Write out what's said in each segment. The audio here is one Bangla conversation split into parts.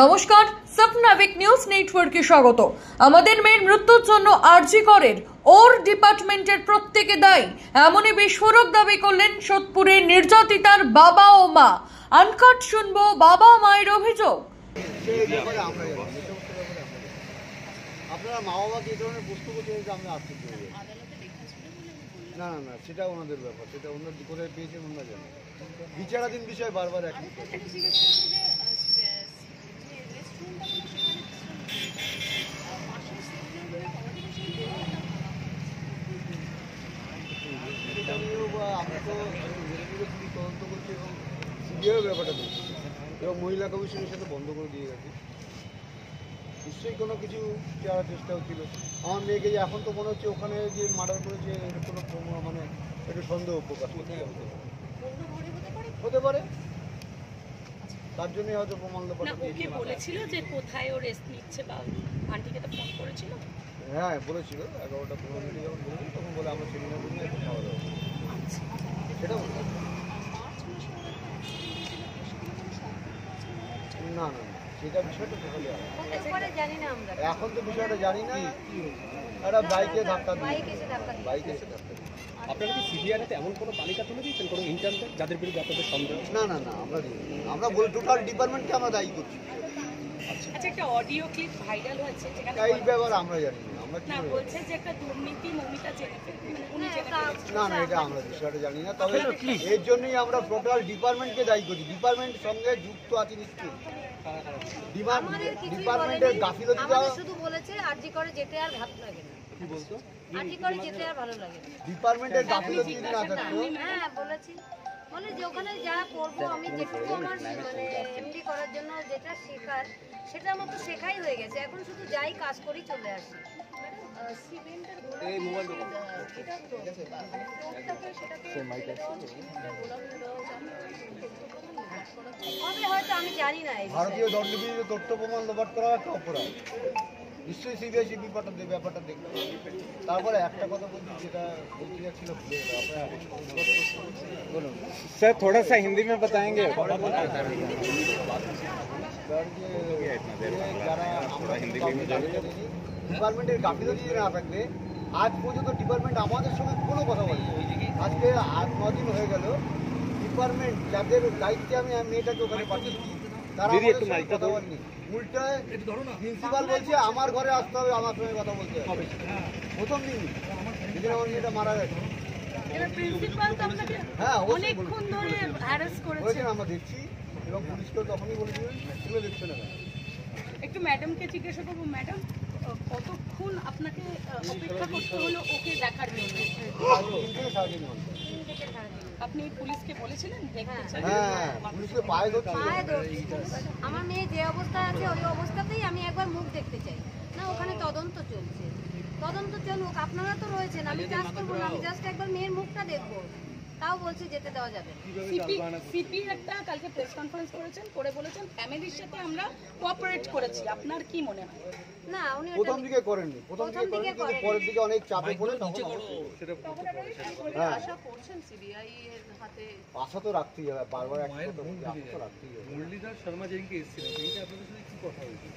নমস্কার, স্বপ্নাবিক নিউজ নেটওয়ার্কে স্বাগত। আমাদের মেয়ের মৃত্যুর জন্য আরজি করের ওর ডিপার্টমেন্টের প্রত্যেকে দায়ী, এমনই বিস্ফোরক দাবি করলেন সোদপুরের নির্যাতিতার বাবা ও মা। আনকাট শুনবো বাবা মায়ের অভিযোগ। আপনারা মা বাবাকে এই ধরনের প্রশ্ন করছেন যে আমরা আসতে পারি না, না না, সেটা ওনাদের ব্যাপার, সেটা ওনার কোথায় পেয়েছেন ওনারা জানেন। বিচারাধীন বিষয় বারবার একই। আমরা তো তদন্ত করছি এবং সিবিআই ব্যাপারটা দেখছি এবং মহিলা কমিশনের সাথে বন্ধ করে দিয়ে গেছে। নিশ্চয়ই কোনো কিছু দেওয়ার চেষ্টা হচ্ছিল আমার মেয়েকে। যে এখন তো মনে হচ্ছে ওখানে যে মার্ডার করেছে এটা কোনো মানে একটু সন্দেহ প্রকাশ হতে পারে, তার জন্যই হয়তো প্রমাণ বলেছিল যে কোথায় ও রেস্ট নিচ্ছে বা আন্টিকে তো ফোন করেছিল। হ্যাঁ বলেছিল, 11টা 15 মিনিটে যখন বলেছিল তখন বলে আমরা সেমিনার জন্য একটু খাওয়া দাওয়া সেটা না না সেটা বিষয়টা এখন তো বিষয়টা জানি না। একটা বাইকে ধাক্কা বাইক এসে ধাক্কা। আপনারা কি সিবিআইতে এমন কোনো তালিকা তুলে দিয়েছেন কোনো ইন্টার্নদের যাদের বিরুদ্ধে আপনাদের সন্দেহ? না না না, আমরা বলি টোটাল ডিপার্টমেন্টকে আমরা দায়ী করছি। আচ্ছা, একটা অডিও ক্লিপ ভাইরাল হয়েছে যেখানে এই ব্যাপার আমরা জানি না। আমরা কি বলছে যে একটা দুর্নীতি মমিতা জেনে না না, এটা আমরা বিষয়টা জানি না। তবে এর জন্যই আমরা টোটাল ডিপার্টমেন্টকে দায়ী করছি। ডিপার্টমেন্ট সঙ্গে যুক্ত আছে নিশ্চয়ই। ডিপার্টমেন্টের গাফিলতিটা শুধু বলেছে আরজি করে যেতে আর ভালো লাগে না। কি বলতো? আরজি করে যেতে আর ভালো লাগে না। ডিপার্টমেন্টের গাফিলতি না থাকতো। হ্যাঁ বলেছি, মানে যে ওখানে যা করব আমি যেটুকু আমার মানে এমডি করার জন্য যেটা শেখার সেটা আমার তো শেখাই হয়ে গেছে। এখন শুধু যাই কাজ করি চলে আসি। এই মোবাইল হয়তো আমি জানি না। ভারতীয় দণ্ডবিধিতে তথ্য প্রমাণ লোপাট করা একটা অপরাধ। নিশ্চয়ই সিবিআই ব্যাপারটা দেখতে। তারপরে একটা কথা বলছি, যেটা বলতে যাচ্ছিল ভুলে গেলাম। বলুন স্যার, थोड़ा सा हिंदी में बताएंगे। যারা আমরা ডিপার্টমেন্টের গাফিলতি না থাকলে আজ পর্যন্ত ডিপার্টমেন্ট আমাদের সঙ্গে কোনো কথা বলেনি। আজকে 8-9 দিন হয়ে গেল ডিপার্টমেন্ট যাদের দায়িত্বে আমি মেয়েটাকে ওখানে পাঠিয়েছি তারা কথা বলেনি। উল্টায় প্রিন্সিপাল বলছে আমার ঘরে আসতে হবে, আমার সঙ্গে কথা বলতে হবে। প্রথম দিন যেদিন আমার মেয়েটা মারা গেছে, হ্যাঁ অনেকক্ষণ ধরে হ্যারাস করেছেন আমরা দেখছি এবং পুলিশকেও তখনই বলেছিলেন এগুলো দেখছে না। একটু ম্যাডামকে জিজ্ঞাসা করবো, ম্যাডাম কতক্ষণ আপনাকে অপেক্ষা করতে হলো ওকে দেখার জন্য? আপনি পুলিশকে বলেছিলেন? হ্যাঁ পুলিশকে পায়ে ধরছি। আমার মেয়ে যে অবস্থায় আছে ওই অবস্থাতেই আমি একবার মুখ দেখতে চাই না। ওখানে তদন্ত চলছে, তদন্ত চলুক। আপনারা তো রয়েছেন, আমি কাজ করবো না, আমি জাস্ট একবার মেয়ের মুখটা দেখবো। তাও বলছে যেতে দেওয়া যাবে। সিপি একটা কালকে প্রেস কনফারেন্স করেছেন, করে বলেছেন ফ্যামিলির সাথে আমরা কোঅপারেট করেছি। আপনার কি মনে হয়? না উনি প্রথম দিকে করেননি, প্রথম দিকে করেননি, কিন্তু পরের দিকে অনেক চাপে পড়ে তখন সেটা আশা করছেন সিবিআই এর হাতে। আশা তো রাখতেই হবে, বারবার আশা তো রাখতেই হবে। মুরলীধর শর্মা যেদিনকে এসেছিলেন সেদিনকে আপনাদের সাথে কি কথা হয়েছে?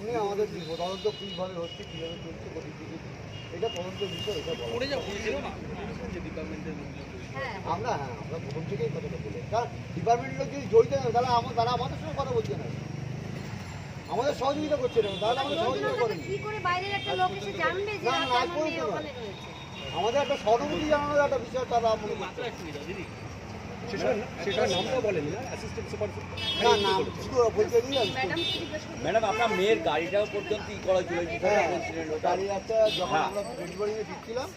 উনি আমাদের তদন্ত কীভাবে হচ্ছে, কীভাবে চলছে, প্রতিদিন এটা তদন্ত বিষয়। এটা আমরা প্রথম থেকেই কথাটা বলি। কারণ ডিপার্টমেন্টের লোক যদি জড়িত না তারা আমাদের সঙ্গে কথা বলছে না, আমাদের সহযোগিতা করছে না, তাহলে আমাদের সহযোগিতা করেন। কি করে বাইরের একটা লোক এসে জানবে যে আমাদের একটা সহানুভূতি জানানোর একটা বিষয় তারা মনে করছে। ম্যাডাম আপনার মেয়ের গাড়িটাও পর্যন্ত ই করা ছিল, গাড়ি একটা যখন আমরা ডেলিভারি নিয়ে ফিরছিলাম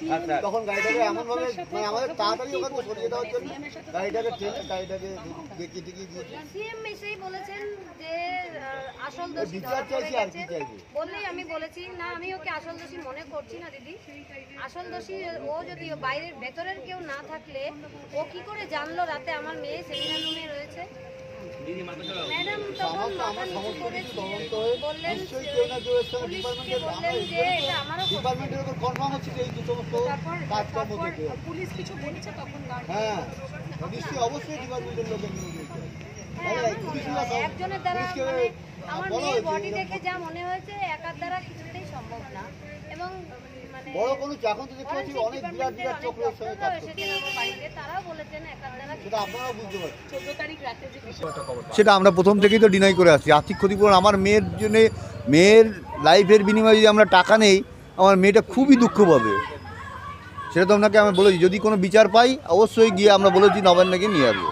তখন গাড়িটাকে এমনভাবে মানে আমাদের তাড়াতাড়ি ওখান থেকে সরিয়ে দেওয়ার জন্য গাড়িটাকে ঠেলে গাড়িটাকে দেখিয়ে দিয়েছি। সিএম এসেই বলেছেন যে আসল দোষী বিচার চাইছি আর কি চাইছি বললেই আমি বলেছি না, আমি ওকে আসল দোষী মনে করছি না দিদি। আসল দোষী ও যদি বাইরের ভেতরের কেউ না থাকলে ও কি করে জানলো রাতে আমার মেয়ে সেমিনার রুমে রয়েছে? ম্যাডাম তখন মাথা নিচু করে বললেন যে এটা আমারও ডিপার্টমেন্টের উপর কনফার্ম হচ্ছে যে এই সমস্ত কাজকর্ম করতে। পুলিশ কিছু বলেছে তখন? হ্যাঁ নিশ্চয়ই, অবশ্যই ডিপার্টমেন্টের লোকের নিয়ে একজনের দ্বারা আমার মেয়ের বডি দেখে যা মনে হয়েছে একার দ্বারা কিছুতেই সম্ভব না। এবং মানে বড় কোনো এখন তো দেখতে পাচ্ছি অনেক বিরাট বিরাট চক্রের সঙ্গে কাজ করছে, সেদিন আমার বাড়িতে তারাও বলেছেন একার দ্বারা সেটা আপনারাও বুঝতে পারছেন। 14 তারিখ রাতে যে বিষয় সেটা আমরা প্রথম থেকেই তো ডিনাই করে আসছি। আর্থিক ক্ষতিপূরণ আমার মেয়ের জন্য, মেয়ের লাইফের বিনিময়ে যদি আমরা টাকা নেই, আমার মেয়েটা খুবই দুঃখ পাবে। সেটা তো আপনাকে আমি বলেছি, যদি কোনো বিচার পাই অবশ্যই গিয়ে আমরা বলেছি নবান্নকে নিয়ে আসবো।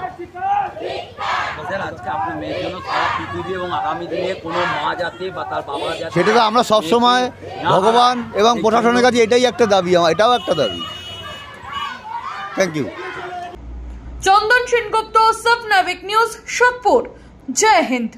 স্যার আজকে আপনার মেয়ের জন্য সারা পৃথিবী এবং আগামী দিনে কোনো মা যাতে বা তার বাবা যাতে, সেটা তো আমরা সবসময় ভগবান এবং প্রশাসনের কাছে এটাই একটা দাবি, আমার এটাও একটা দাবি। Thank you. চন্দন সেনগুপ্ত, সাব নাবিক নিউজ, সোদপুর। জয় হিন্দ।